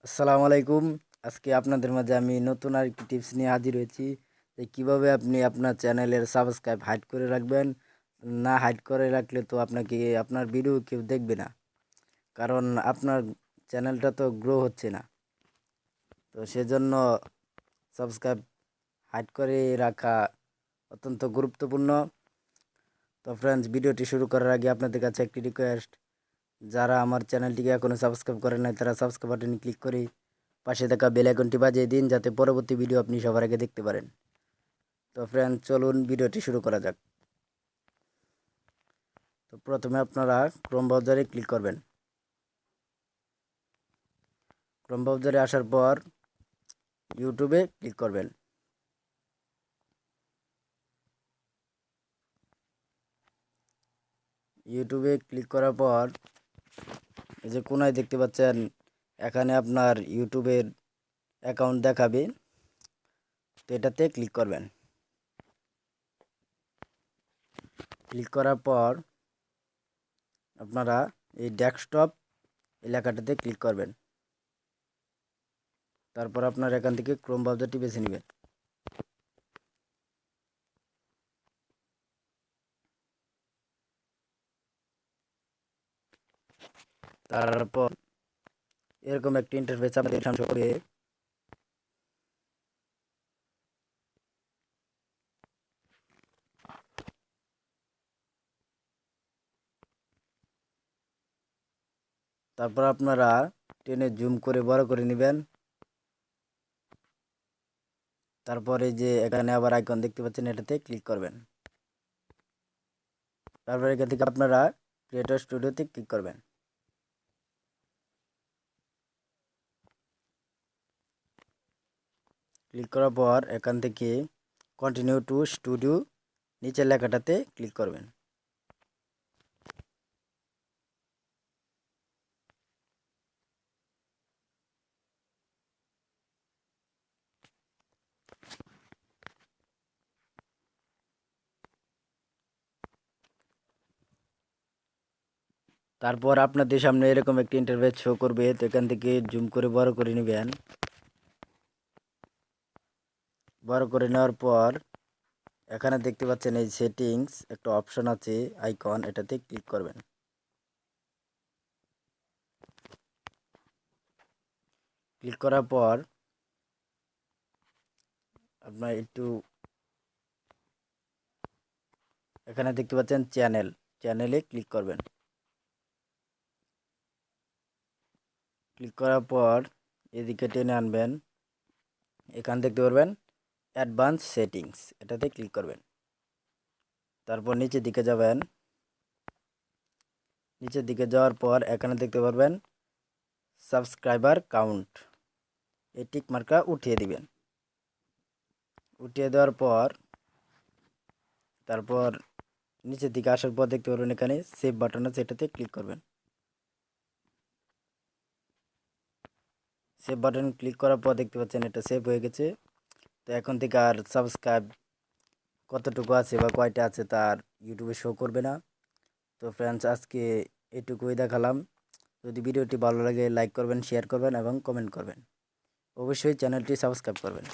আসসালামু আলাইকুম। আজকে আপনাদের মাঝে আমি নতুন আরেকটি টিপস নিয়ে হাজির হয়েছি যে কীভাবে আপনি আপনার চ্যানেলের সাবস্ক্রাইব হাইড করে রাখবেন। না হাইড করে রাখলে তো আপনাকে আপনার ভিডিও কেউ দেখবে না, কারণ আপনার চ্যানেলটা তো গ্রো হচ্ছে না। তো সেজন্য সাবস্ক্রাইব হাইড করে রাখা অত্যন্ত গুরুত্বপূর্ণ। তো ফ্রেন্ডস, ভিডিওটি শুরু করার আগে আপনাদের কাছে একটি রিকোয়েস্ট, যারা আমার চ্যানেলটিকে এখনও সাবস্ক্রাইব করেন নাই তারা সাবস্ক্রাইব বাটনে ক্লিক করে পাশে থাকা বেল আইকনটি বাজিয়ে দিন, যাতে পরবর্তী ভিডিও আপনি সবার আগে দেখতে পারেন। তো ফ্রেন্ড, চলুন ভিডিওটি শুরু করা যাক। তো প্রথমে আপনারা ক্রোম ব্রাউজারে ক্লিক করবেন। ক্রোম ব্রাউজারে আসার পর ইউটিউবে ক্লিক করবেন। ইউটিউবে ক্লিক করার পর এই যে কোনায় দেখতে পাচ্ছেন, এখানে আপনার ইউটিউবের অ্যাকাউন্ট দেখাবে, তো এটাতে ক্লিক করবেন। ক্লিক করার পর আপনারা এই ডেস্কটপ এলাকাটাতে ক্লিক করবেন। তারপর আপনার এখান থেকে ক্রোম ব্রাউজারটি বেছে নেবেন। তারপর এরকম একটি ইন্টারফেস আপনাদের সামনে করে তারপর আপনারা টেনে জুম করে বড় করে নেবেন। তারপরে যে এখানে আবার আইকন দেখতে পাচ্ছেন, এটাতে ক্লিক করবেন। তারপর এখান থেকে আপনারা ক্রিয়েটর স্টুডিওতে ক্লিক করবেন। ক্লিক করার পর এখান থেকে কন্টিনিউ টু স্টুডিও নিচের লেখাটাতে ক্লিক করবেন। তারপর আপনাদের সামনে এরকম একটি ইন্টারফেস শো করবে, তো এখান থেকে জুম করে বড় করে নেবেন। বড় করে নেওয়ার পর এখানে দেখতে পাচ্ছেন এই সেটিংস একটা অপশন আছে আইকন, এটাতে ক্লিক করবেন। ক্লিক করার পর আপনার একটু এখানে দেখতে পাচ্ছেন চ্যানেলে ক্লিক করবেন। ক্লিক করার পর এদিকে টেনে আনবেন, এখান দেখতে পারবেন অ্যাডভান্স সেটিংস, এটাতে ক্লিক করবেন। তারপর নিচের দিকে যাবেন। নিচের দিকে যাওয়ার পর এখানে দেখতে পারবেন সাবস্ক্রাইবার কাউন্ট, এই টিক মার্কা উঠিয়ে দিবেন। উঠিয়ে দেওয়ার পর তারপর নিচের দিকে আসার পর দেখতে পারবেন এখানে সেভ বাটন আছে, এটাতে ক্লিক করবেন। সেভ বাটন ক্লিক করার পর দেখতে পাচ্ছেন এটা সেভ হয়ে গেছে। তো এখন থেকে আর সাবস্ক্রাইব কতটুকু আছে বা কয়টা আছে তার ইউটিউবে শো করবে না। তো ফ্রেন্ডস, আজকে এটুকুই দেখালাম। যদি ভিডিওটি ভালো লাগে লাইক করবেন, শেয়ার করবেন এবং কমেন্ট করবেন। অবশ্যই চ্যানেলটি সাবস্ক্রাইব করবেন।